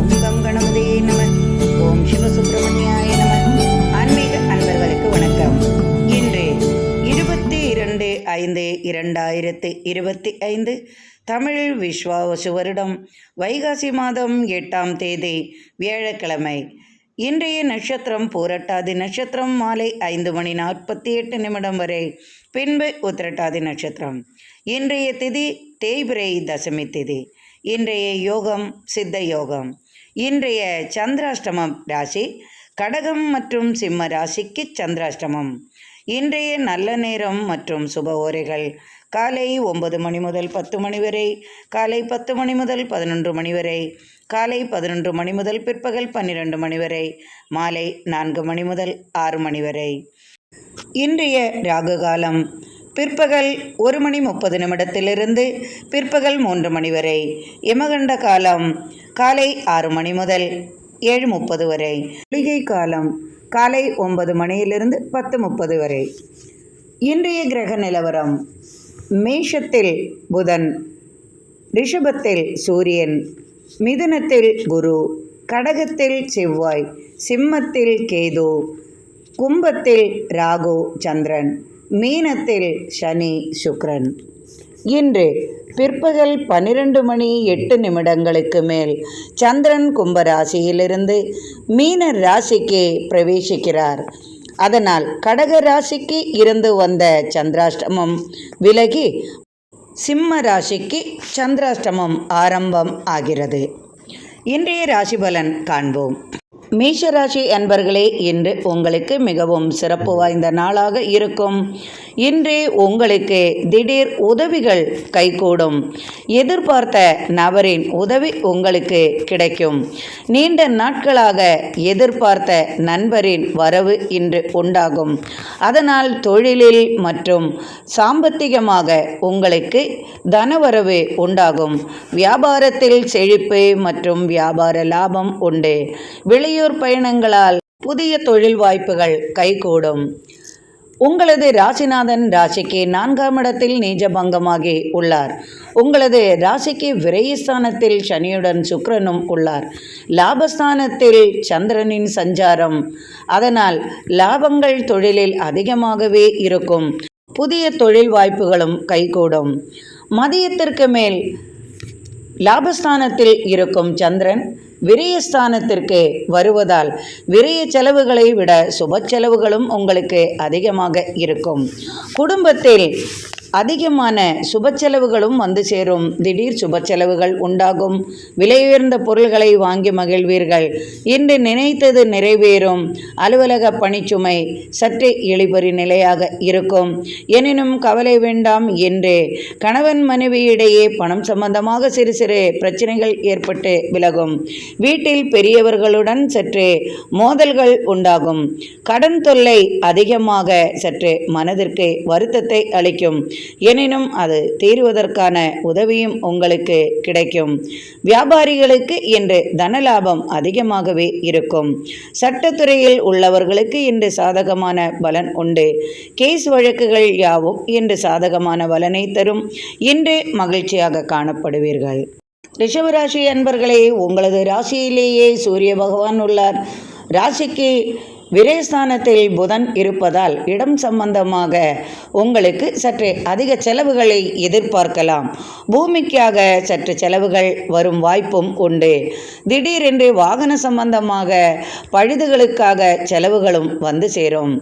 ஓம் come கணபதியே நம. ஓம் சிவசுப்பிரமணியாய நம. ஆன்மீக அன்பர்களுக்கு வணக்கம். இன்று 22/5/2025 தமிழ் விஸ்வாவசு வருடம் வைகாசி மாதம் 8ஆம் தேதி வியாழக்கிழமை. இன்றைய நட்சத்திரம் பூரட்டாதி நட்சத்திரம் மாலை 5:48 வரை, பின்பு உத்திரட்டாதி நட்சத்திரம். இன்றைய திதி தேய்பிரை தசமி திதி. இன்றைய யோகம் சித்த யோகம். இன்றைய சந்திராஷ்டமம் ராசி கடகம் மற்றும் சிம்ம ராசிக்கு சந்திராஷ்டமம். இன்றைய நல்ல நேரம் மற்றும் சுப ஓரைகள் காலை 9 மணி முதல் 10 மணி வரை, காலை 10 மணி முதல் 11 மணி வரை, காலை 11 மணி முதல் பிற்பகல் 12 மணி வரை, மாலை 4 மணி முதல் 6 மணி வரை. இன்றைய ராகு காலம் பிற்பகல் 1:30 பிற்பகல் 3 மணி வரை. யமகண்ட காலம் காலை 6 மணி முதல் 7:30 வரை. குளிகை காலம் காலை 9 மணியிலிருந்து 10:30 வரை. இன்றைய கிரக நிலவரம்: மேஷத்தில் புதன், ரிஷபத்தில் சூரியன், மிதுனத்தில் குரு, கடகத்தில் செவ்வாய், சிம்மத்தில் கேது, கும்பத்தில் ராகு சந்திரன், மீனத்தில் சனி சுக்கிரன். இன்று பிற்பகல் 12:08 மேல் சந்திரன் கும்ப ராசியிலிருந்து மீன ராசிக்கு பிரவேசிக்கிறார். அதனால் கடக ராசிக்கு இருந்து வந்த சந்திராஷ்டமம் விலகி சிம்ம ராசிக்கு சந்திராஷ்டமம் ஆரம்பம் ஆகிறது. இன்றைய ராசி பலன் காண்போம். மேஷராசி அன்பர்களே, இன்று உங்களுக்கு மிகவும் சிறப்பு வாய்ந்த நாளாக இருக்கும். இன்று உங்களுக்கு திடீர் உதவிகள் கைகூடும். எதிர்பார்த்த நபரின் உதவி உங்களுக்கு கிடைக்கும். நீண்ட நாட்களாக எதிர்பார்த்த நண்பரின் வரவு இன்று உண்டாகும். அதனால் தொழிலில் மற்றும் சாம்பத்திகமாக உங்களுக்கு தனவரவு உண்டாகும். வியாபாரத்தில் செழிப்பு மற்றும் வியாபார லாபம் உண்டு. வெளியூர் பயணங்களால் புதிய தொழில் வாய்ப்புகள் கைகூடும். உங்களது ராசிநாதன் ராசிக்கு 4ஆம் இடத்தில் நீச்சபங்கமாகி உள்ளார். உங்களது ராசிக்கு விரயஸ்தானத்தில் சனியுடன் சுக்கிரனும் உள்ளார். லாபஸ்தானத்தில் சந்திரனின் சஞ்சாரம். அதனால் லாபங்கள் தொழிலில் அதிகமாகவே இருக்கும். புதிய தொழில் வாய்ப்புகளும் கைகூடும். மதியத்திற்கு மேல் லாபஸ்தானத்தில் இருக்கும் சந்திரன் விரயஸ்தானத்திற்கு வருவதால் விரய செலவுகளை விட சுப செலவுகளும் உங்களுக்கு அதிகமாக இருக்கும். குடும்பத்தில் அதிகமான சுப செலவுகளும் வந்து சேரும். திடீர் சுப செலவுகள் உண்டாகும். விலையுயர்ந்த பொருள்களை வாங்கி மகிழ்வீர்கள். இன்று நினைத்தது நிறைவேறும். அலுவலக பணிச்சுமை சற்றே இழிபறி நிலையாக இருக்கும். எனினும் கவலை வேண்டாம். என்று கணவன் மனைவியிடையே பணம் சம்பந்தமாக சிறு சிறு பிரச்சனைகள் ஏற்பட்டு விலகும். வீட்டில் பெரியவர்களுடன் சற்று மோதல்கள் உண்டாகும். கடன் தொல்லை அதிகமாக சற்று மனதிற்கு வருத்தத்தை அளிக்கும். எனினும் அது தீர்வதற்கான உதவியும் உங்களுக்கு கிடைக்கும். வியாபாரிகளுக்கு இன்று தனலாபம் அதிகமாகவே இருக்கும். சட்டத்துறையில் உள்ளவர்களுக்கு இன்று சாதகமான பலன் உண்டு. கேஸ் வழக்குகள் யாவும் இன்று சாதகமான பலனை தரும். இன்று மகிழ்ச்சியாக காணப்படுவீர்கள். ரிஷபராசி அன்பர்களே, உங்களது ராசியிலேயே சூரிய பகவான் உள்ளார். ராசிக்கு விரயஸ்தானத்தில் புதன் இருப்பதால் இடம் சம்பந்தமாக உங்களுக்கு சற்று அதிக செலவுகளை எதிர்பார்க்கலாம். பூமிக்காக சற்று செலவுகள் வரும் வாய்ப்பும் உண்டு. திடீரென்று வாகன சம்பந்தமாக பழுதுகளுக்காக செலவுகளும் வந்து சேரும்.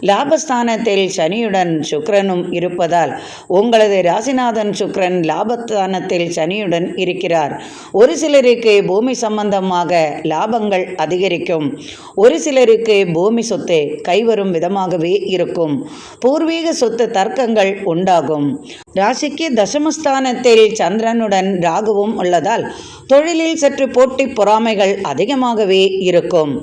லாபஸ்தானத்தில் சனியுடன் சுக்கிரனும் இருப்பதால் உங்களது ராசிநாதன் சுக்கிரன் லாபஸ்தானத்தில் சனியுடன் இருக்கிறார். ஒரு சிலருக்கு பூமி சம்பந்தமாக லாபங்கள் அதிகரிக்கும். ஒரு சிலருக்கு பூமி சொத்து கைவரும் விதமாகவே இருக்கும். பூர்வீக சொத்து தர்க்கங்கள் உண்டாகும். ராசிக்கு தசமஸ்தானத்தில் சந்திரனுடன் ராகுவும் உள்ளதால் தொழிலில் சற்று போட்டி பொறாமைகள் அதிகமாகவே இருக்கும்.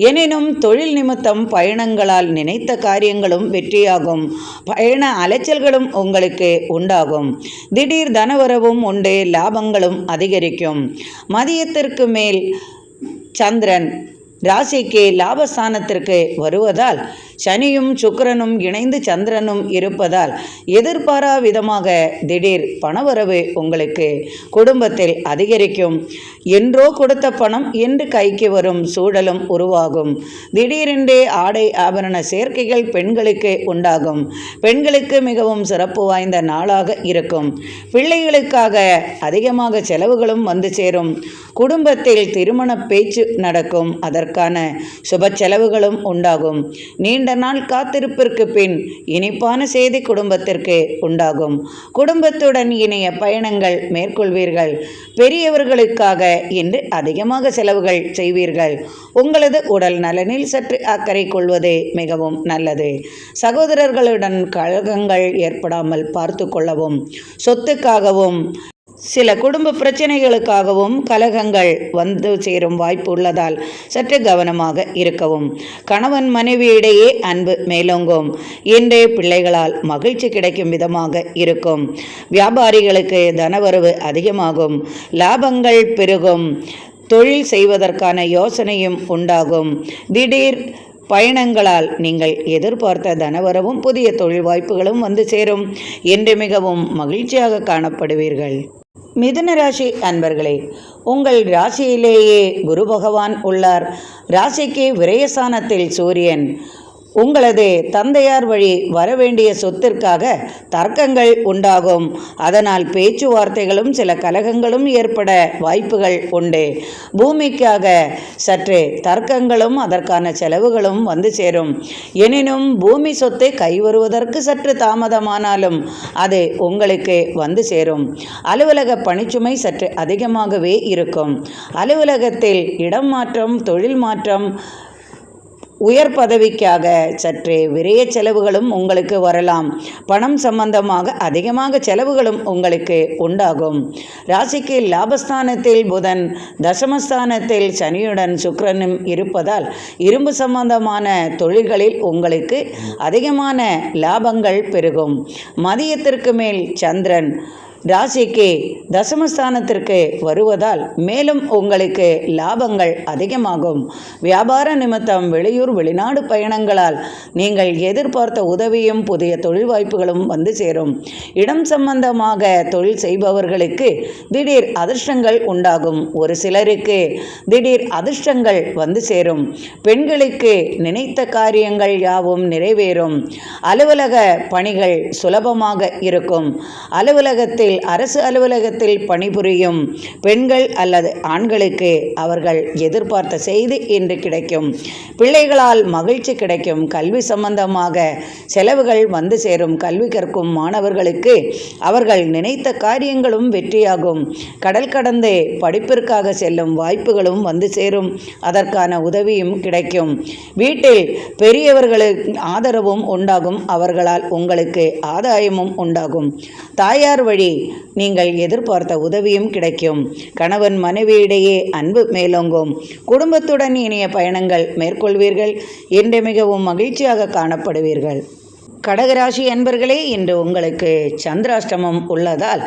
எனினும் தொழில் நிமித்தம் பயணங்களால் நினைத்த காரியங்களும் வெற்றியாகும். பயண அலைச்சல்களும் உங்களுக்கு உண்டாகும். திடீர் தனவரவும் உண்டு. லாபங்களும் அதிகரிக்கும். மதியத்திற்கு மேல் சந்திரன் ராசிக்கு லாபஸ்தானத்திற்கு வருவதால் சனியும் சுக்கிரனும் இணைந்து சந்திரனும் இருப்பதால் எதிர்பாரா விதமாக திடீர் பணவரவு உங்களுக்கு குடும்பத்தில் அதிகரிக்கும். என்றோ கொடுத்த பணம் என்று கைக்கு வரும் சூழலும் உருவாகும். திடீரென்றே ஆடை ஆபரண சேர்க்கைகள் பெண்களுக்கு உண்டாகும். பெண்களுக்கு மிகவும் சிறப்பு வாய்ந்த நாளாக இருக்கும். பிள்ளைகளுக்காக அதிகமாக செலவுகளும் வந்து சேரும். குடும்பத்தில் திருமண பேச்சு நடக்கும். அதற்கான சுப செலவுகளும் உண்டாகும். நீண்ட நாள் காத்திருப்பிற்கு பின் இனிப்பான செய்தி குடும்பத்திற்கு உண்டாகும். குடும்பத்துடன் இணைய பயணங்கள் மேற்கொள்வீர்கள். பெரியவர்களுக்காக இன்று அதிகமாக செலவுகள் செய்வீர்கள். உங்களது உடல் நலனில் சற்று அக்கறை கொள்வது மிகவும் நல்லது. சகோதரர்களுடன் கலகங்கள் ஏற்படாமல் பார்த்து கொள்ளவும். சொத்துக்காகவும் சில குடும்ப பிரச்சனைகளுக்காகவும் கலகங்கள் வந்து சேரும் வாய்ப்பு உள்ளதால் சற்று கவனமாக இருக்கவும். கணவன் மனைவியிடையே அன்பு மேலோங்கும். இன்றே பிள்ளைகளால் மகிழ்ச்சி கிடைக்கும் விதமாக இருக்கும். வியாபாரிகளுக்கு தனவரவு அதிகமாகும். லாபங்கள் பெருகும். தொழில் செய்வதற்கான யோசனையும் உண்டாகும். திடீர் பயணங்களால் நீங்கள் எதிர்பார்த்த தனவரவும் புதிய தொழில் வாய்ப்புகளும் வந்து சேரும். என்று மிகவும் மகிழ்ச்சியாக காணப்படுவீர்கள். மிதுன ராசி அன்பர்களே, உங்கள் ராசியிலேயே குரு பகவான் உள்ளார். ராசிக்கு விரயஸ்தானத்தில் சூரியன். உங்களது தந்தையார் வழி வரவேண்டிய சொத்திற்காக தர்க்கங்கள் உண்டாகும். அதனால் பேச்சுவார்த்தைகளும் சில கலகங்களும் ஏற்பட வாய்ப்புகள் உண்டு. பூமிக்காக சற்று தர்க்கங்களும் அதற்கான செலவுகளும் வந்து சேரும். எனினும் பூமி சொத்தை கைவருவதற்கு சற்று தாமதமானாலும் அது உங்களுக்கு வந்து சேரும். அலுவலக பணிச்சுமை சற்று அதிகமாகவே இருக்கும். அலுவலகத்தில் இடம் மாற்றம், தொழில் மாற்றம், உயர் பதவிக்காக சற்றே விரைய செலவுகளும் உங்களுக்கு வரலாம். பணம் சம்பந்தமாக அதிகமாக செலவுகளும் உங்களுக்கு உண்டாகும். ராசிக்கு லாபஸ்தானத்தில் புதன், தசமஸ்தானத்தில் சனியுடன் சுக்கிரனும் இருப்பதால் இரும்பு சம்பந்தமான தொழில்களில் உங்களுக்கு அதிகமான லாபங்கள் பெருகும். மதியத்திற்கு மேல் சந்திரன் ராசிக்கு தசமஸ்தானத்திற்கு வருவதால் மேலும் உங்களுக்கு லாபங்கள் அதிகமாகும். வியாபார நிமித்தம் வெளியூர் வெளிநாடு பயணங்களால் நீங்கள் எதிர்பார்த்த உதவியும் புதிய தொழில் வாய்ப்புகளும் வந்து சேரும். இடம் சம்பந்தமாக தொழில் செய்பவர்களுக்கு திடீர் அதிர்ஷ்டங்கள் உண்டாகும். ஒரு சிலருக்கு திடீர் அதிர்ஷ்டங்கள் வந்து சேரும். பெண்களுக்கு நினைத்த காரியங்கள் யாவும் நிறைவேறும். அலுவலக பணிகள் சுலபமாக இருக்கும். அலுவலகத்தில் அரசு அலுவலகத்தில் பணிபுரியும் பெண்கள் அல்லது ஆண்களுக்கு அவர்கள் எதிர்பார்த்த செய்தி இன்று கிடைக்கும். பிள்ளைகளால் மகிழ்ச்சி கிடைக்கும். கல்வி சம்பந்தமாக செலவுகள் வந்து சேரும். கல்வி கற்கும் மாணவர்களுக்கு அவர்கள் நினைத்த காரியங்களும் வெற்றியாகும். கடல் கடந்து படிப்பிற்காக செல்லும் வாய்ப்புகளும் வந்து சேரும். அதற்கான உதவியும் கிடைக்கும். வீட்டில் பெரியவர்களுக்கு ஆதரவும் உண்டாகும். அவர்களால் உங்களுக்கு ஆதாயமும் உண்டாகும். தாயார் வழி நீங்கள் எதிர்பார்த்த உதவியும் கிடைக்கும். கணவன் மனைவியிடையே அன்பு மேலோங்கும். குடும்பத்துடன் இனிய பயணங்கள் மேற்கொள்வீர்கள். என்று மிகவும் மகிழ்ச்சியாக காணப்படுவீர்கள். கடகராசி அன்பர்களே, இன்று உங்களுக்கு சந்திராஷ்டமம் உள்ளதால்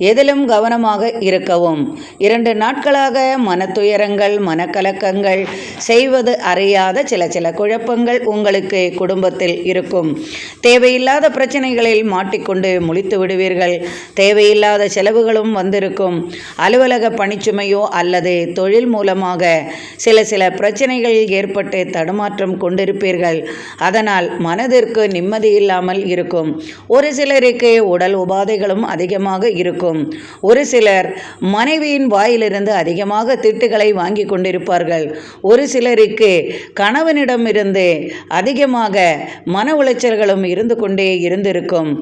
எதிலும் கவனமாக இருக்கவும். 2 நாட்களாக மனத்துயரங்கள், மனக்கலக்கங்கள், செய்வது அறியாத சில குழப்பங்கள் உங்களுக்கு குடும்பத்தில் இருக்கும். தேவையில்லாத பிரச்சனைகளில் மாட்டிக்கொண்டு முழித்து விடுவீர்கள். தேவையில்லாத செலவுகளும் வந்திருக்கும். அலுவலக பணிச்சுமையோ அல்லது தொழில் மூலமாக சில பிரச்சனைகள் ஏற்பட்டு தடுமாற்றம் கொண்டிருப்பீர்கள். அதனால் மனதிற்கு நிம்மதி இல்லாமல் இருக்கும். ஒரு சிலருக்கு உடல் உபாதைகளும் அதிகமாக இருக்கும். ஒரு சிலர் மனைவியின் வாயிலிருந்து அதிகமாக திட்டுகளை வாங்கி கொண்டிருப்பார்கள். ஒரு சிலருக்கு கணவனிடமிருந்து அதிகமாக மன உளைச்சல்களும் இருந்து கொண்டே இருந்திருக்கும்.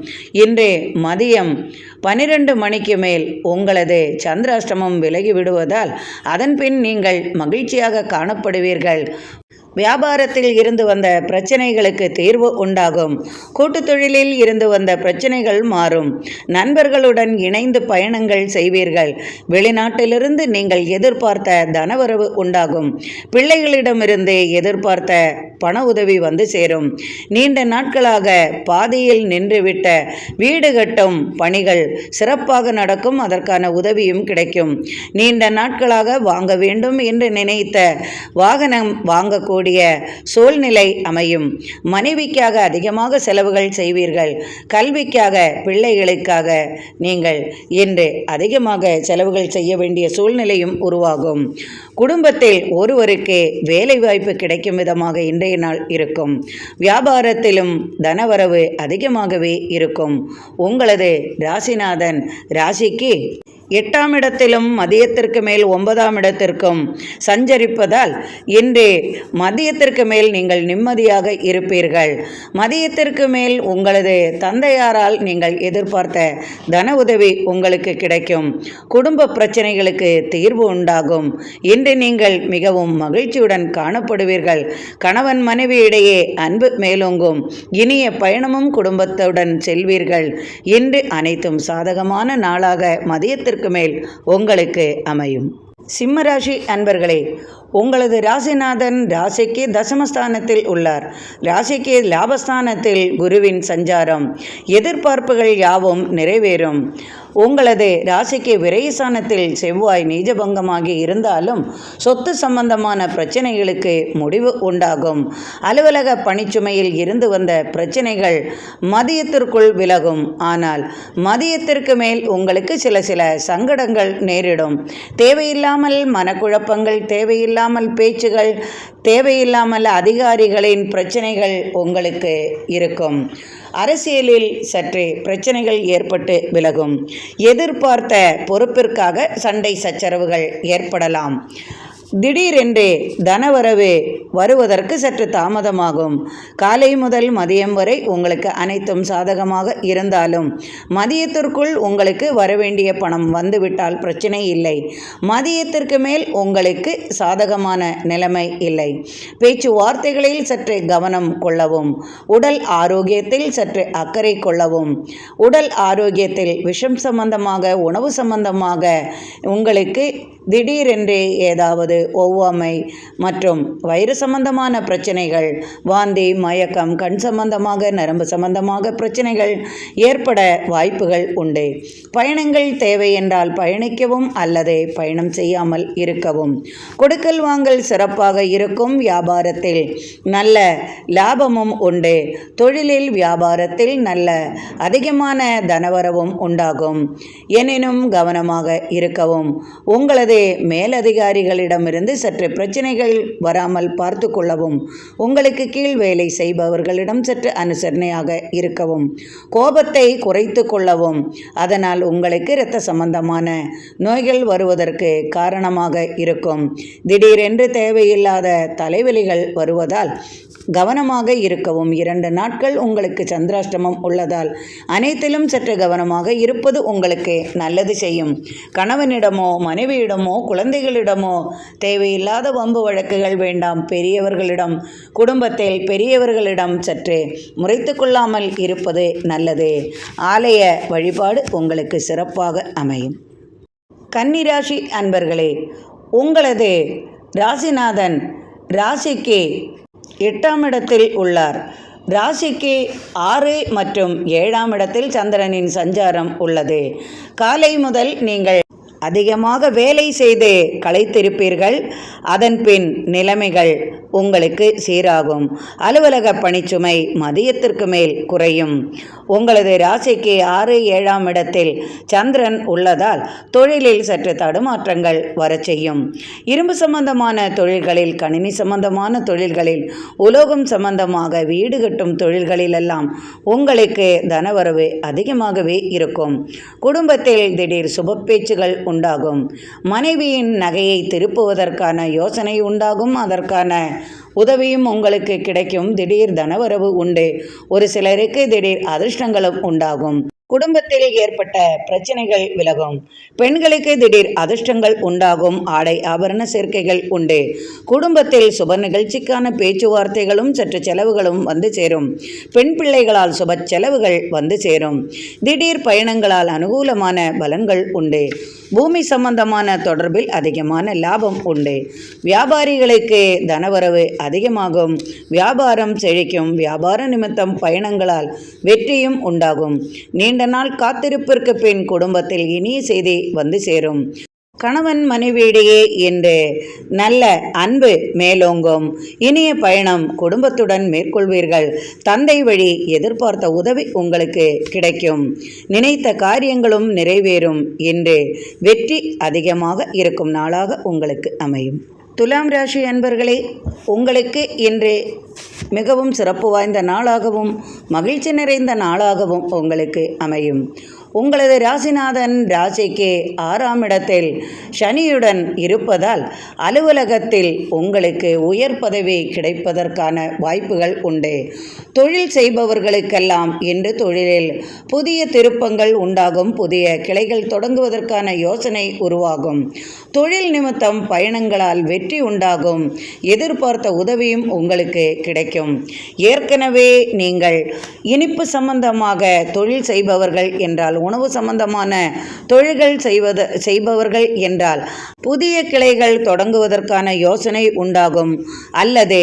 இன்று மதியம் 12 மணிக்கு மேல் உங்களது சந்திராஷ்டமம் விலகி விடுவதால் அதன் பின் நீங்கள் மகிழ்ச்சியாக காணப்படுவீர்கள். வியாபாரத்தில் இருந்து வந்த பிரச்சனைகளுக்கு தீர்வு உண்டாகும். கூட்டுத் தொழிலில் இருந்து வந்த பிரச்சனைகள் மாறும். நண்பர்களுடன் இணைந்து பயணங்கள் செய்வீர்கள். வெளிநாட்டிலிருந்து நீங்கள் எதிர்பார்த்த தனவரவு உண்டாகும். பிள்ளைகளிடமிருந்து எதிர்பார்த்த பண உதவி வந்து சேரும். நீண்ட நாட்களாக பாதியில் நின்றுவிட்ட வீடு கட்டும் பணிகள் சிறப்பாக நடக்கும். அதற்கான உதவியும் கிடைக்கும். நீண்ட நாட்களாக வாங்க வேண்டும் என்று நினைத்த வாகனம் வாங்கக்கூடிய வேண்டிய சூழ்நிலை அமையும். மனைவிக்காக அதிகமாக செலவுகள் செய்வீர்கள். கல்விக்காக, பிள்ளைகளுக்காக நீங்கள் இன்று அதிகமாக செலவுகள் செய்ய வேண்டிய சூழ்நிலையும் உருவாகும். குடும்பத்தில் ஒருவருக்கு வேலை வாய்ப்பு கிடைக்கும் விதமாக இன்றைய நாள் இருக்கும். வியாபாரத்திலும் தனவரவு அதிகமாகவே இருக்கும். உங்களது ராசிநாதன் ராசிக்கு 8ஆம் இடத்திலும் மதியத்திற்கு மேல் 9ஆம் இடத்திற்கும் சஞ்சரிப்பதால் இன்று மதியத்திற்கு மேல் நீங்கள் நிம்மதியாக இருப்பீர்கள். மதியத்திற்கு மேல் உங்களது தந்தையாரால் நீங்கள் எதிர்பார்த்த தன உதவி உங்களுக்கு கிடைக்கும். குடும்ப பிரச்சனைகளுக்கு தீர்வு உண்டாகும். இன்று நீங்கள் மிகவும் மகிழ்ச்சியுடன் காணப்படுவீர்கள். கணவன் மனைவி இடையே அன்பு மேலோங்கும். இனிய பயணமும் குடும்பத்துடன் செல்வீர்கள். இன்று அனைத்தும் சாதகமான நாளாக மதியத்திற்கு மேல் உங்களுக்கு அமையும். சிம்மராசி அன்பர்களே, உங்களது ராசிநாதன் ராசிக்கு தசமஸ்தானத்தில் உள்ளார். ராசிக்கு லாபஸ்தானத்தில் குருவின் சஞ்சாரம். எதிர்பார்ப்புகள் யாவும் நிறைவேறும். உங்களது ராசிக்கு விரயஸ்தானத்தில் செவ்வாய் நீஜபங்கமாகி இருந்தாலும் சொத்து சம்பந்தமான பிரச்சனைகளுக்கு முடிவு உண்டாகும். அலுவலக பணிச்சுமையில் இருந்து வந்த பிரச்சனைகள் மதியத்திற்குள் விலகும். ஆனால் மதியத்திற்கு மேல் உங்களுக்கு சில சங்கடங்கள் நேரிடும். தேவையில்லாமல் மனக்குழப்பங்கள், தேவையில்லாமல் பேச்சுகள், தேவையில்லாமல் அதிகாரிகளின் பிரச்சனைகள் உங்களுக்கு இருக்கும். அரசியலில் சற்றே பிரச்சனைகள் ஏற்பட்டு விலகும். எதிர்பார்த்த பொறுப்பிற்காக சண்டை சச்சரவுகள் ஏற்படலாம். திடீரென்று தனவரவு வருவதற்கு சற்று தாமதமாகும். காலை முதல் மதியம் வரை உங்களுக்கு அனைத்தும் சாதகமாக இருந்தாலும் மதியத்திற்குள் உங்களுக்கு வரவேண்டிய பணம் வந்துவிட்டால் பிரச்சனை இல்லை. மதியத்திற்கு மேல் உங்களுக்கு சாதகமான நிலைமை இல்லை. பேச்சுவார்த்தைகளில் சற்று கவனம் கொள்ளவும். உடல் ஆரோக்கியத்தில் சற்று அக்கறை கொள்ளவும். உடல் ஆரோக்கியத்தில் விஷம் சம்பந்தமாக, உணவு சம்பந்தமாக உங்களுக்கு திடீரென்று ஏதாவது ஒவ்வாமை மற்றும் வயிறு சம்பந்தமான பிரச்சனைகள், வாந்தி, மயக்கம், கண் சம்பந்தமாக, நரம்பு சம்பந்தமாக பிரச்சனைகள் ஏற்பட வாய்ப்புகள் உண்டு. பயணங்கள் தேவை என்றால் பயணிக்கவும் அல்லது பயணம் செய்யாமல் இருக்கவும். கொடுக்கல் வாங்கல் சிறப்பாக இருக்கும். வியாபாரத்தில் நல்ல லாபமும் உண்டு. தொழிலில், வியாபாரத்தில் நல்ல அதிகமான தனவரவும் உண்டாகும். எனினும் கவனமாக இருக்கவும். உங்களது மேலதிகாரிகளிடமிருந்து சற்று பிரச்சனைகள் வராமல் பார்த்து கொள்ளவும். உங்களுக்கு கீழ் வேலை செய்பவர்களிடம் சற்று அனுசரணையாக இருக்கவும். கோபத்தை குறைத்து கொள்ளவும். அதனால் உங்களுக்கு இரத்த சம்பந்தமான நோய்கள் வருவதற்கு காரணமாக இருக்கும். திடீரென்று தேவையில்லாத தலைவலிகள் வருவதால் கவனமாக இருக்கவும். 2 நாட்கள் உங்களுக்கு சந்திராஷ்டமம் உள்ளதால் அனைத்திலும் சற்று கவனமாக இருப்பது உங்களுக்கு நல்லது செய்யும். கணவனிடமோ, மனைவியிடமோ, குழந்தைகளிடமோ தேவையில்லாத வம்பு வழக்குகள் வேண்டாம். பெரியவர்களிடம், குடும்பத்தில் பெரியவர்களிடம் சற்று முறைத்து கொள்ளாமல் இருப்பது நல்லது. ஆலய வழிபாடு உங்களுக்கு சிறப்பாக அமையும். கன்னிராசி அன்பர்களே, உங்களது ராசிநாதன் ராசிக்கு 8ஆம் இடத்தில் உள்ளார். ராசிக்கு 6 மற்றும் 7ஆம் இடத்தில் சந்திரனின் சஞ்சாரம் உள்ளது. காலை முதல் நீங்கள் அதிகமாக வேலை செய்து களைத்திருப்பீர்கள். அதன்பின் நிலைமைகள் உங்களுக்கு சீராகும். அலுவலக பணிச்சுமை மதியத்திற்கு மேல் குறையும். உங்களது ராசிக்கு 6, 7ஆம் இடத்தில் சந்திரன் உள்ளதால் தொழிலில் சற்று தடுமாற்றங்கள் வரச் செய்யும். இரும்பு சம்பந்தமான தொழில்களில், கணினி சம்பந்தமான தொழில்களில், உலோகம் சம்பந்தமாக வீடு கட்டும் தொழில்களிலெல்லாம் உங்களுக்கு தனவரவு அதிகமாகவே இருக்கும். குடும்பத்தில் திடீர் சுப பேச்சுகள் உண்டாகும். மனைவியின் நகையை திருப்புவதற்கான யோசனை உண்டாகும். அதற்கான உதவியும் உங்களுக்கு கிடைக்கும். திடீர் தனவரவு உண்டு. ஒரு சிலருக்கு திடீர் அதிர்ஷ்டங்களும் உண்டாகும். குடும்பத்தில் ஏற்பட்ட பிரச்சனைகள் விலகும். பெண்களுக்கு திடீர் அதிர்ஷ்டங்கள் உண்டாகும். ஆடை ஆபரண சேர்க்கைகள் உண்டு. குடும்பத்தில் சுப நிகழ்ச்சிக்கான பேச்சுவார்த்தைகளும் சற்று செலவுகளும் வந்து சேரும். பெண் பிள்ளைகளால் சுப செலவுகள் வந்து சேரும். திடீர் பயணங்களால் அனுகூலமான பலன்கள் உண்டு. பூமி சம்பந்தமான தொடர்பில் அதிகமான லாபம் உண்டு. வியாபாரிகளுக்கு தனவரவு அதிகமாகும். வியாபாரம் செழிக்கும். வியாபார நிமித்தம் பயணங்களால் வெற்றியும் உண்டாகும். நீண்ட நாள் காத்திருப்பிற்கு பின் குடும்பத்தில் இனிய செய்தி வந்து சேரும். கணவன் மனைவியிடையே இன்று நல்ல அன்பு மேலோங்கும். இனிய பயணம் குடும்பத்துடன் மேற்கொள்வீர்கள். தந்தை வழி எதிர்பார்த்த உதவி உங்களுக்கு கிடைக்கும். நினைத்த காரியங்களும் நிறைவேறும். இன்று வெற்றி அதிகமாக இருக்கும் நாளாக உங்களுக்கு அமையும். துலாம் ராசி அன்பர்களே, உங்களுக்கு இன்று மிகவும் சிறப்பு வாய்ந்த நாளாகவும் மகிழ்ச்சி நிறைந்த நாளாகவும் உங்களுக்கு அமையும். உங்களது ராசிநாதன் ராசிக்கு 6ஆம் இடத்தில் சனியுடன் இருப்பதால் அலுவலகத்தில் உங்களுக்கு உயர் பதவி கிடைப்பதற்கான வாய்ப்புகள் உண்டு. தொழில் செய்பவர்களுக்கெல்லாம் இன்று தொழிலில் புதிய திருப்பங்கள் உண்டாகும். புதிய கிளைகள் தொடங்குவதற்கான யோசனை உருவாகும். தொழில் நிமித்தம் பயணங்களால் வெற்றி உண்டாகும். எதிர்பார்த்த உதவியும் உங்களுக்கு கிடைக்கும். ஏற்கனவே நீங்கள் இனிப்பு சம்பந்தமாக தொழில் செய்பவர்கள் என்றால், உணவு சம்பந்தமான தொழில்கள் செய்பவர்கள் என்றால் புதிய கிளைகள் தொடங்குவதற்கான யோசனை உண்டாகும். அல்லது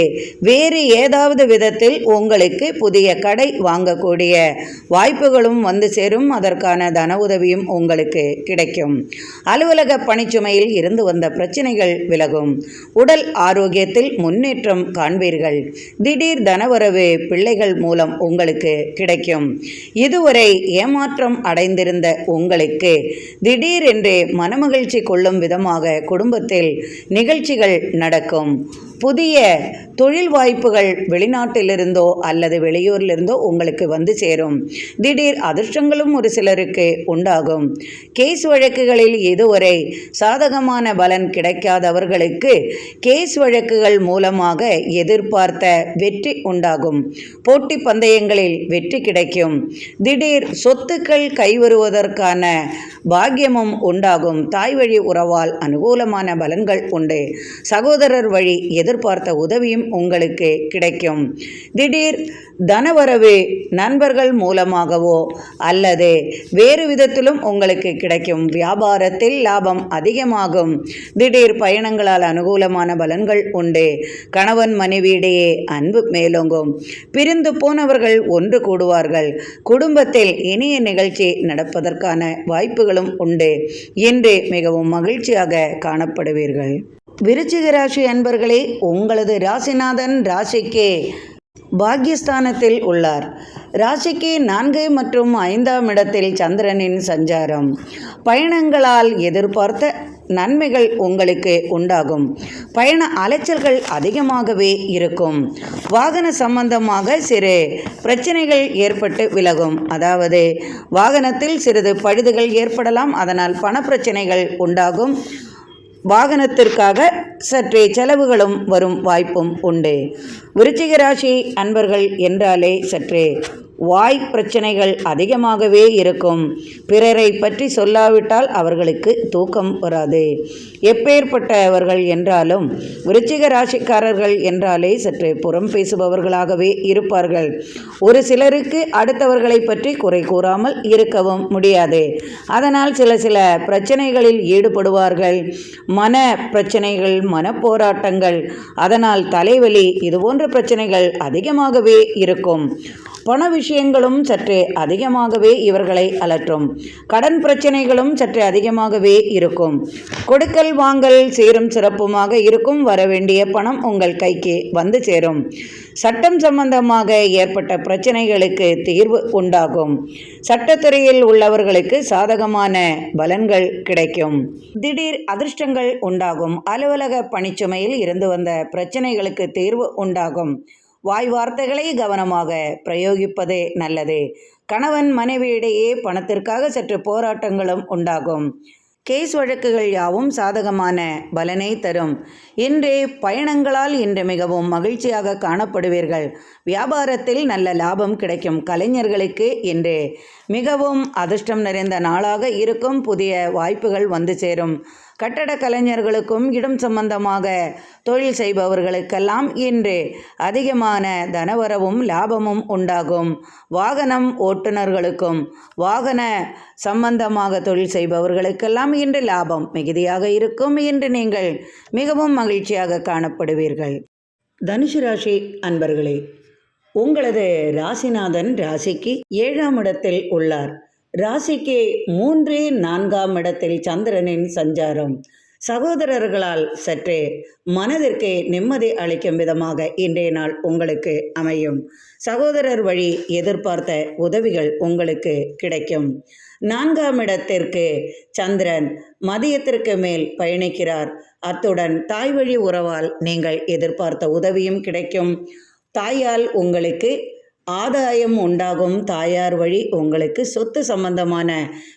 வேறு ஏதாவது விதத்தில் உங்களுக்கு புதிய கடை வாங்கக்கூடிய வாய்ப்புகளும் வந்து சேரும். அதற்கான தன உதவியும் உங்களுக்கு கிடைக்கும். அலுவலக பணிச்சுமையில் இருந்து வந்த பிரச்சனைகள் விலகும். உடல் ஆரோக்கியத்தில் முன்னேற்றம் காண்பீர்கள். திடீர் தனவரவு பிள்ளைகள் மூலம் உங்களுக்கு கிடைக்கும். இதுவரை ஏமாற்றம் அடைந்திருந்த உங்களுக்கு திடீரென்று மனமகிழ்ச்சி கொள்ளும் விதமாக குடும்பத்தில் நிகழ்ச்சிகள் நடக்கும். புதிய தொழில் வாய்ப்புகள் வெளிநாட்டிலிருந்தோ அல்லது வெளியூரிலிருந்தோ உங்களுக்கு வந்து சேரும். திடீர் அதிர்ஷ்டங்களும் ஒரு சிலருக்கு உண்டாகும். கேஸ் வழக்குகளில் இதுவரை சாதகமான பலன் கிடைக்காதவர்களுக்கு கேஸ் வழக்குகள் மூலமாக எதிர்பார்த்த வெற்றி உண்டாகும். போட்டி பந்தயங்களில் வெற்றி கிடைக்கும். திடீர் சொத்துக்கள் கைவருவதற்கான பாக்கியமும் உண்டாகும். தாய் வழி உறவால் அனுகூலமான பலன்கள் உண்டு. சகோதரர் வழி எதிர்பார்த்த உதவியும் உங்களுக்கு கிடைக்கும். திடீர் தனவரவு நண்பர்கள் மூலமாகவோ அல்லது வேறு விதத்திலும் உங்களுக்கு கிடைக்கும். வியாபாரத்தில் லாபம் அதிகமாகும். திடீர் பயணங்களால் அனுகூலமான பலன்கள் உண்டு. கணவன் மனைவியிடையே அன்பு மேலோங்கும். பிரிந்து போனவர்கள் ஒன்று கூடுவார்கள். குடும்பத்தில் இனிய நிகழ்ச்சி நடப்பதற்கான வாய்ப்புகளும் உண்டு. இன்று மிகவும் மகிழ்ச்சியாக காணப்படுவீர்கள். விருச்சிக ராசி அன்பர்களே, உங்களது ராசிநாதன் ராசிக்கு பாக்யஸ்தானத்தில் உள்ளார். ராசிக்கு 4 மற்றும் 5ஆம் இடத்தில் சந்திரனின் சஞ்சாரம். பயணங்களால் எதிர்பார்த்த நன்மைகள் உங்களுக்கு உண்டாகும். பயண அலைச்சல்கள் அதிகமாகவே இருக்கும். வாகன சம்பந்தமாக சிறு பிரச்சனைகள் ஏற்பட்டு விலகும். அதாவது வாகனத்தில் சிறிது பழுதுகள் ஏற்படலாம். அதனால் பணப்பிரச்சனைகள் உண்டாகும். வாகனத்திற்காக சற்றே செலவுகளும் வரும் வாய்ப்பும் உண்டு. விருச்சிக ராசி அன்பர்கள் என்றாலே சற்றே வாய் பிரச்சனைகள் அதிகமாகவே இருக்கும். பிறரை பற்றி சொல்லாவிட்டால் அவர்களுக்கு தூக்கம் வராது. எப்பேற்பட்டவர்கள் என்றாலும் விருச்சிக ராசிக்காரர்கள் என்றாலே சற்று புறம் பேசுபவர்களாகவே இருப்பார்கள். ஒரு சிலருக்கு அடுத்தவர்களை பற்றி குறை கூறாமல் இருக்கவும் முடியாது. அதனால் சில பிரச்சனைகளில் ஈடுபடுவார்கள். மன பிரச்சனைகள், மனப்போராட்டங்கள், அதனால் தலைவலி, இதுபோன்ற பிரச்சனைகள் அதிகமாகவே இருக்கும். பண விஷயங்களும் சற்றே அதிகமாகவே இவர்களை அலற்றும். கடன் பிரச்சனைகளும் சற்றே அதிகமாகவே இருக்கும். கொடுக்கல் வாங்கல் சீரும் சிறப்புமாக இருக்கும். வரவேண்டிய பணம் உங்கள் கைக்கு வந்து சேரும். சட்டம் சம்பந்தமாக ஏற்பட்ட பிரச்சனைகளுக்கு தீர்வு உண்டாகும். சட்டத்துறையில் உள்ளவர்களுக்கு சாதகமான பலன்கள் கிடைக்கும். திடீர் அதிர்ஷ்டங்கள் உண்டாகும். அலுவலக பணிச்சுமையில் இருந்து வந்த பிரச்சனைகளுக்கு தீர்வு உண்டாகும். வாய் வார்த்தைகளை கவனமாக பிரயோகிப்பதே நல்லது. கணவன் மனைவியிடையே பணத்திற்காக சற்று போராட்டங்களும் உண்டாகும். கேஸ் வழக்குகள் யாவும் சாதகமான பலனை தரும். இன்று பயணங்களால் இன்று மிகவும் மகிழ்ச்சியாக காணப்படுவீர்கள். வியாபாரத்தில் நல்ல லாபம் கிடைக்கும். கலைஞர்களுக்கு இன்று மிகவும் அதிர்ஷ்டம் நிறைந்த நாளாக இருக்கும். புதிய வாய்ப்புகள் வந்து சேரும். கட்டட கலைஞர்களுக்கும் இடம் சம்பந்தமாக தொழில் செய்பவர்களுக்கெல்லாம் இன்று அதிகமான தனவரவும் லாபமும் உண்டாகும். வாகனம் ஓட்டுநர்களுக்கும் வாகன சம்பந்தமாக தொழில் செய்பவர்களுக்கெல்லாம் இன்று லாபம் மிகுதியாக இருக்கும். இன்று நீங்கள் மிகவும் மகிழ்ச்சியாக காணப்படுவீர்கள். தனுசு ராசி அன்பர்களே, உங்களது ராசிநாதன் ராசிக்கு 7ஆம் இடத்தில் உள்ளார். ராசிக்கு 3, 4ஆம் இடத்தில் சந்திரனின் சஞ்சாரம் சகோதரர்களால் சற்றே மனதிற்கு நிம்மதி அளிக்கும் விதமாக இன்றைய நாள் உங்களுக்கு அமையும். சகோதரர் வழி எதிர்பார்த்த உதவிகள் உங்களுக்கு கிடைக்கும். 4ஆம் இடத்திற்கு சந்திரன் மதியத்திற்கு மேல் பயணிக்கிறார். அத்துடன் தாய் வழி உறவால் நீங்கள் எதிர்பார்த்த உதவியும் கிடைக்கும். தாயால் உங்களுக்கு ஆதாயம் உண்டாகும். தாயார் வழி உங்களுக்கு சொத்து சம்பந்தமான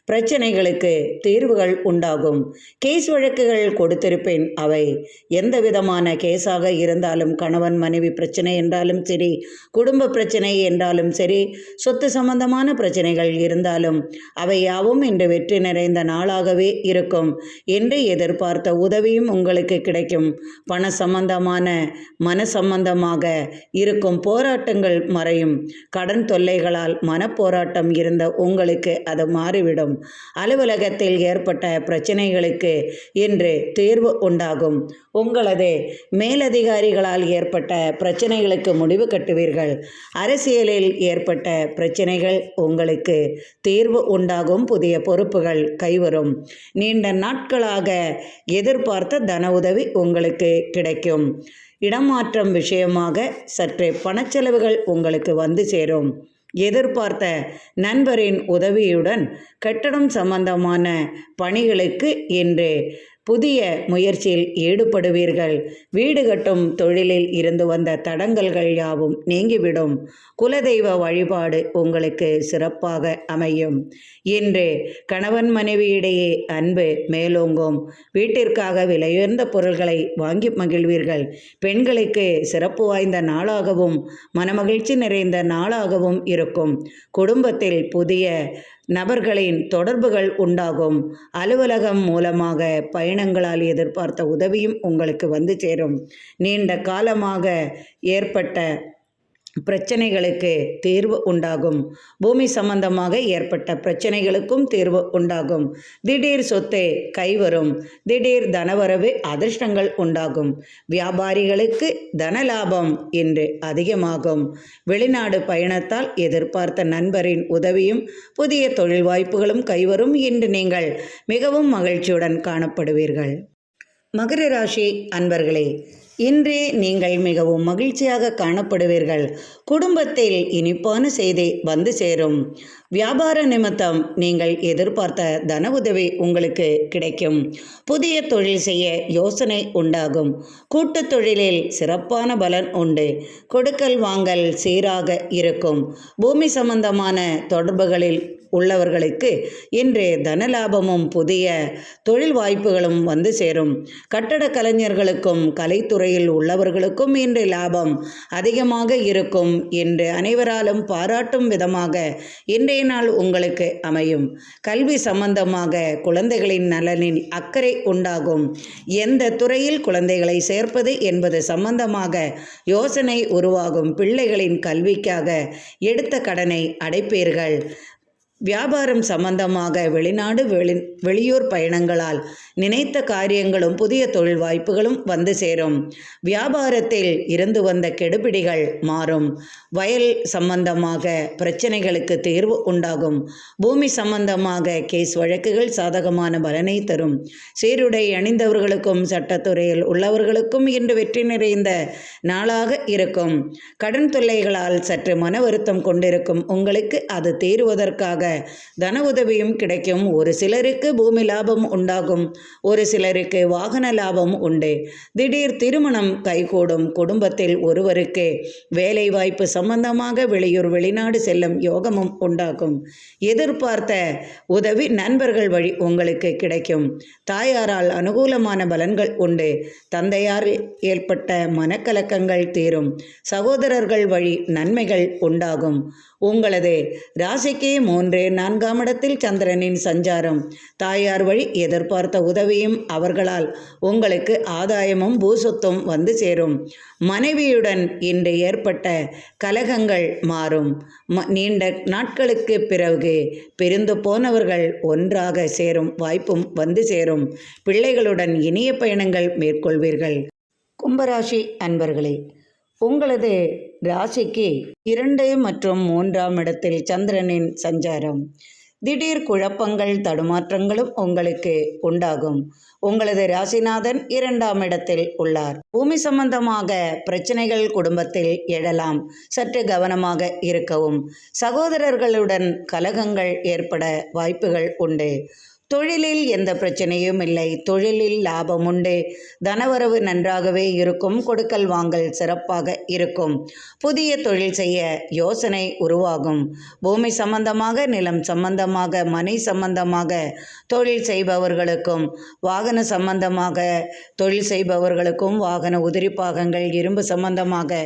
பிரச்சனைகளுக்கு தீர்வுகள் உண்டாகும். கேஸ் வழக்குகள் கொடுத்திருப்பேன். அவை எந்த விதமான கேஸாக இருந்தாலும், கணவன் மனைவி பிரச்சனை என்றாலும் சரி, குடும்ப பிரச்சனை என்றாலும் சரி, சொத்து சம்பந்தமான பிரச்சனைகள் இருந்தாலும் அவை யாவும் இன்று வெற்றி நிறைந்த நாளாகவே இருக்கும். என்று எதிர்பார்த்த உதவியும் உங்களுக்கு கிடைக்கும். பண சம்பந்தமான மன சம்பந்தமாக இருக்கும் போராட்டங்கள் மறையும். கடன் தொல்லைகளால் மனப்போராட்டம் இருந்த உங்களுக்கு அது மாறிவிடும். அலுவலகத்தில் ஏற்பட்ட பிரச்சனைகளுக்கு இன்று தீர்வு உண்டாகும். உங்களது மேலதிகாரிகளால் ஏற்பட்ட பிரச்சனைகளுக்கு முடிவு கட்டுவீர்கள். அரசியலில் ஏற்பட்ட பிரச்சனைகள் உங்களுக்கு தீர்வு உண்டாகும். புதிய பொறுப்புகள் கைவரும். நீண்ட நாட்களாக எதிர்பார்த்த தன உதவி உங்களுக்கு கிடைக்கும். இடமாற்றம் விஷயமாக சற்றே பணச்செலவுகள் உங்களுக்கு வந்து சேரும். எதிர்பார்த்த நண்பரின் உதவியுடன் கட்டடம் சம்பந்தமான பணிகளுக்கு இன்று புதிய முயற்சியில் ஈடுபடுவீர்கள். வீடு கட்டும் தொழிலில் இருந்து வந்த தடங்கல்கள் யாவும் நீங்கிவிடும். குலதெய்வ வழிபாடு உங்களுக்கு சிறப்பாக அமையும். இன்று கணவன் மனைவியிடையே அன்பு மேலோங்கும். வீட்டிற்காக விலையுயர்ந்த பொருட்களை வாங்கி மகிழ்வீர்கள். பெண்களுக்கு சிறப்பு வாய்ந்த நாளாகவும் மனமகிழ்ச்சி நிறைந்த நாளாகவும் இருக்கும். குடும்பத்தில் புதிய நபர்களின் தொடர்புகள் உண்டாகும். அலுவலகம் மூலமாக பயணங்களால் எதிர்பார்த்த உதவியும் உங்களுக்கு வந்து சேரும். நீண்ட காலமாக ஏற்பட்ட பிரச்சனைகளுக்கு தீர்வு உண்டாகும். பூமி சம்பந்தமாக ஏற்பட்ட பிரச்சனைகளுக்கும் தீர்வு உண்டாகும். திடீர் சொத்து கைவரும். திடீர் தனவரவு அதிர்ஷ்டங்கள் உண்டாகும். வியாபாரிகளுக்கு தன லாபம் இன்று அதிகமாகும். வெளிநாடு பயணத்தால் எதிர்பார்த்த நண்பரின் உதவியும் புதிய தொழில் வாய்ப்புகளும் கைவரும். இன்று நீங்கள் மிகவும் மகிழ்ச்சியுடன் காணப்படுவீர்கள். மகர ராசி அன்பர்களே, இன்று நீங்கள் மிகவும் மகிழ்ச்சியாக காணப்படுவீர்கள். குடும்பத்தில் இனிப்பான செய்தி வந்து சேரும். வியாபார நிமித்தம் நீங்கள் எதிர்பார்த்த தன உதவி உங்களுக்கு கிடைக்கும். புதிய தொழில் செய்ய யோசனை உண்டாகும். கூட்டுத் தொழிலில் சிறப்பான பலன் உண்டு. கொடுக்கல் வாங்கல் சீராக இருக்கும். பூமி சம்பந்தமான தொடர்புகளில் உள்ளவர்களுக்கு இன்று தனலாபமும் புதிய தொழில் வாய்ப்புகளும் வந்து சேரும். கட்டட கலைஞர்களுக்கும் கலைத்துறையில் உள்ளவர்களுக்கும் இன்று லாபம் அதிகமாக இருக்கும் என்று அனைவராலும் பாராட்டும் விதமாக இன்றைய நாள் உங்களுக்கு அமையும். கல்வி சம்பந்தமாக குழந்தைகளின் நலனில் அக்கறை உண்டாகும். எந்த துறையில் குழந்தைகளை சேர்ப்பது என்பது சம்பந்தமாக யோசனை உருவாகும். பிள்ளைகளின் கல்விக்காக எடுத்த கடனை அடைப்பீர்கள். வியாபாரம் சம்பந்தமாக வெளிநாடு வெளியூர் பயணங்களால் நினைத்த காரியங்களும் புதிய தொழில் வாய்ப்புகளும் வந்து சேரும். வியாபாரத்தில் இருந்து வந்த கெடுபிடிகள் மாறும். வயல் சம்பந்தமாக பிரச்சனைகளுக்கு தீர்வு உண்டாகும். பூமி சம்பந்தமாக கேஸ் வழக்குகள் சாதகமான பலனை தரும். சீருடை அணிந்தவர்களுக்கும் சட்டத்துறையில் உள்ளவர்களுக்கும் இன்று வெற்றி நிறைந்த நாளாக இருக்கும். கடன் தொல்லைகளால் சற்று மன வருத்தம் கொண்டிருக்கும் உங்களுக்கு அது தீர்வதற்காக தன உதவியும் கிடைக்கும். ஒரு சிலருக்கு பூமி லாபம் உண்டாகும். ஒரு சிலருக்கு வாகன லாபம் உண்டு. திடீர் திருமணம் கைகூடும். குடும்பத்தில் ஒருவருக்கு வேலை வாய்ப்பு சம்பந்தமாக வெளியூர் வெளிநாடு செல்லும் யோகமும் உண்டாகும். எதிர்பார்த்த உதவி நண்பர்கள் வழி உங்களுக்கு கிடைக்கும். தாயாரால் அனுகூலமான பலன்கள் உண்டு. தந்தையார் ஏற்பட்ட மனக்கலக்கங்கள் தீரும். சகோதரர்கள் வழி நன்மைகள் உண்டாகும். உங்களது ராசிக்கு 3, 4ஆம் இடத்தில் சந்திரனின் சஞ்சாரம். தாயார் வழி எதிர்பார்த்த உதவியும் அவர்களால் உங்களுக்கு ஆதாயமும் பூசொத்தும் வந்து சேரும். மனைவியுடன் இன்று ஏற்பட்ட கலகங்கள் மாறும். நீண்ட நாட்களுக்கு பிறகு பிரிந்து போனவர்கள் ஒன்றாக சேரும் வாய்ப்பும் வந்து சேரும். பிள்ளைகளுடன் இனிய பயணங்கள் மேற்கொள்வீர்கள். கும்பராசி அன்பர்களே, உங்களது ராசிக்கு 2 மற்றும் 3ஆம் இடத்தில் சந்திரனின் சஞ்சாரம். திடீர் குழப்பங்கள் தடுமாற்றங்களும் உங்களுக்கு உண்டாகும். உங்களது ராசிநாதன் 2ஆம் இடத்தில் உள்ளார். பூமி சம்பந்தமாக பிரச்சனைகள் குடும்பத்தில் எழலாம். சற்று கவனமாக இருக்கவும். சகோதரர்களுடன் கலகங்கள் ஏற்பட வாய்ப்புகள் உண்டு. தொழிலில் எந்த பிரச்சனையும் இல்லை. தொழிலில் லாபம் உண்டு. தனவரவு நன்றாகவே இருக்கும். கொடுக்கல் வாங்கல் சிறப்பாக இருக்கும். புதிய தொழில் செய்ய யோசனை உருவாகும். பூமி சம்பந்தமாக, நிலம் சம்பந்தமாக, மனை சம்பந்தமாக தொழில் செய்பவர்களுக்கும், வாகன சம்பந்தமாக தொழில் செய்பவர்களுக்கும், வாகன உதிரி பாகங்கள், இரும்பு சம்பந்தமாக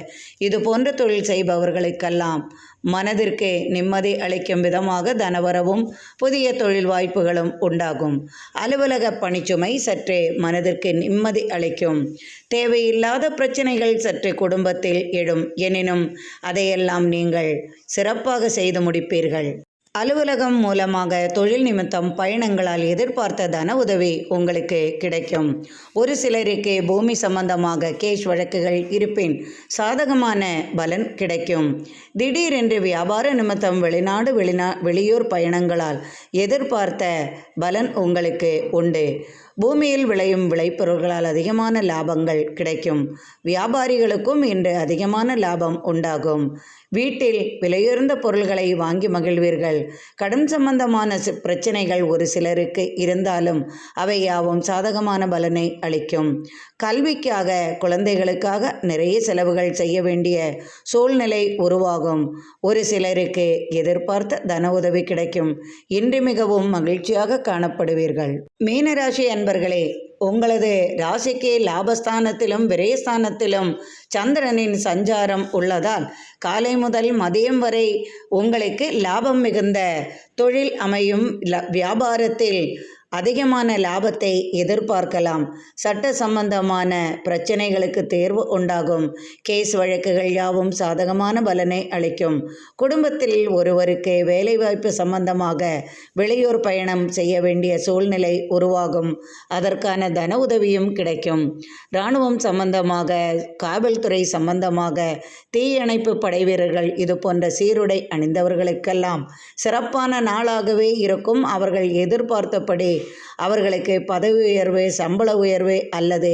இது போன்ற தொழில் செய்பவர்களுக்கெல்லாம் மனதிற்கு நிம்மதி அளிக்கும் விதமாக தனவரவும் புதிய தொழில் வாய்ப்புகளும் உண்டாகும். அலுவலக பணிச்சுமை சற்றே மனதிற்கு நிம்மதி அளிக்கும். தேவையில்லாத பிரச்சனைகள் சற்று குடும்பத்தில் எழும். எனினும் அதையெல்லாம் நீங்கள் சிறப்பாக செய்து முடிப்பீர்கள். அலுவலகம் மூலமாக தொழில் நிமித்தம் பயணங்களால் எதிர்பார்த்த தன உதவி உங்களுக்கு கிடைக்கும். ஒரு சிலருக்கு பூமி சம்பந்தமாக கேஸ் வழக்குகள் இருப்பின் சாதகமான பலன் கிடைக்கும். திடீரென்று வியாபார நிமித்தம் வெளியூர் பயணங்களால் எதிர்பார்த்த பலன் உங்களுக்கு உண்டு. பூமியில் விளையும் விளைபொருள்களால் அதிகமான லாபங்கள் கிடைக்கும். வியாபாரிகளுக்கும் இன்று அதிகமான லாபம் உண்டாகும். வீட்டில் விலையுயர்ந்த பொருள்களை வாங்கி மகிழ்வீர்கள். கடன் சம்பந்தமான பிரச்சனைகள் ஒரு சிலருக்கு இருந்தாலும் அவை யாவும் சாதகமான பலனை அளிக்கும். கல்விக்காக, குழந்தைகளுக்காக நிறைய செலவுகள் செய்ய வேண்டிய சூழ்நிலை உருவாகும். ஒரு சிலருக்கு எதிர்பார்த்த தன உதவி கிடைக்கும். இன்று மிகவும் மகிழ்ச்சியாக காணப்படுவீர்கள். மீனராசி அன்பர்களே, உங்களது ராசிக்கு லாபஸ்தானத்திலும் விரயஸ்தானத்திலும் சந்திரனின் சஞ்சாரம் உள்ளதால் காலை முதல் மதியம் வரை உங்களுக்கு லாபம் மிகுந்த தொழில் அமையும். வியாபாரத்தில் அதிகமான லாபத்தை எதிர்பார்க்கலாம். சட்ட சம்பந்தமான பிரச்சனைகளுக்கு தேர்வு உண்டாகும். கேஸ் வழக்குகள் யாவும் சாதகமான பலனை அளிக்கும். குடும்பத்தில் ஒருவருக்கு வேலைவாய்ப்பு சம்பந்தமாக வெளியூர் பயணம் செய்ய வேண்டிய சூழ்நிலை உருவாகும். அதற்கான தன உதவியும் கிடைக்கும். இராணுவம் சம்பந்தமாக, காவல்துறை சம்பந்தமாக, தீயணைப்பு படை வீரர்கள் இது போன்ற சீருடை அணிந்தவர்களுக்கெல்லாம் சிறப்பான நாளாகவே இருக்கும். அவர்கள் எதிர்பார்த்தபடி அவர்களுக்கு பதவி உயர்வு, சம்பள உயர்வு அல்லது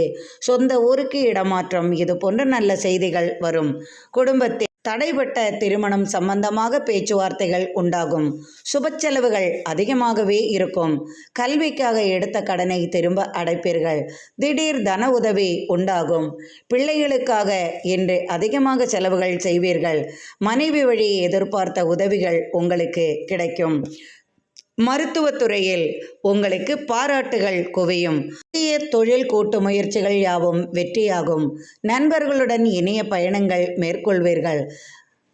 சொந்த ஊருக்கு இடமாற்றம் இது போன்ற நல்ல செய்திகள் வரும். குடும்பத்தில் தடைப்பட்ட திருமணம் சம்பந்தமாக பேச்சுவார்த்தைகள் உண்டாகும். சுப செலவுகள் அதிகமாகவே இருக்கும். கல்விக்காக எடுத்த கடனை திரும்ப அடைப்பீர்கள். திடீர் தன உதவி உண்டாகும். பிள்ளைகளுக்காக இன்று அதிகமாக செலவுகள் செய்வீர்கள். மனைவி வழி எதிர்பார்த்த உதவிகள் உங்களுக்கு கிடைக்கும். மருத்துவத்துறையில் உங்களுக்கு பாராட்டுகள் குவியும். புதிய தொழில் கூட்டு முயற்சிகள் யாவும் வெற்றியாகும். நண்பர்களுடன் இனிய பயணங்கள் மேற்கொள்வீர்கள்.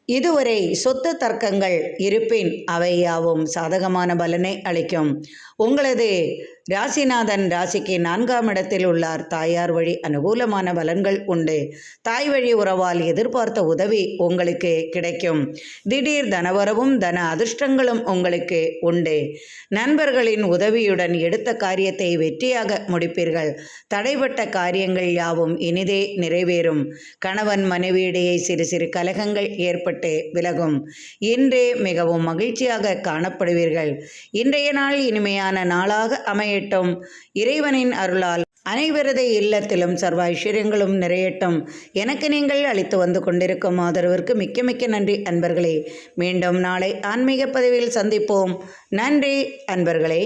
இதுவரை சொத்து தர்க்கங்கள் இருப்பின் அவை யாவும் சாதகமான பலனை அளிக்கும். உங்களது ராசிநாதன் ராசிக்கு 4ஆம் இடத்தில் உள்ளார். தாயார் வழி அனுகூலமான பலன்கள் உண்டு. தாய் வழி உறவால் எதிர்பார்த்த உதவி உங்களுக்கு கிடைக்கும். திடீர் தனவரவும் தன அதிர்ஷ்டங்களும் உங்களுக்கு உண்டு. நண்பர்களின் உதவியுடன் எடுத்த காரியத்தை வெற்றியாக முடிப்பீர்கள். தடைப்பட்ட காரியங்கள் யாவும் இனிதே நிறைவேறும். கணவன் மனைவியிடையே சிறு சிறு கலகங்கள் ஏற்பட்டு விலகும். இன்றே மிகவும் மகிழ்ச்சியாக காணப்படுவீர்கள். இன்றைய நாள் இனிமையான நாளாக அமையட்டும். இறைவனின் அருளால் அனைவரது இல்லத்திலும் சர்வ ஐஸ்வர்யங்களும் நிறையட்டும். எனக்கு நீங்கள் அளித்து வந்து கொண்டிருக்கும் ஆதரவிற்கு மிக்க மிக்க நன்றி அன்பர்களே. மீண்டும் நாளை ஆன்மீக பதிவில் சந்திப்போம். நன்றி அன்பர்களே.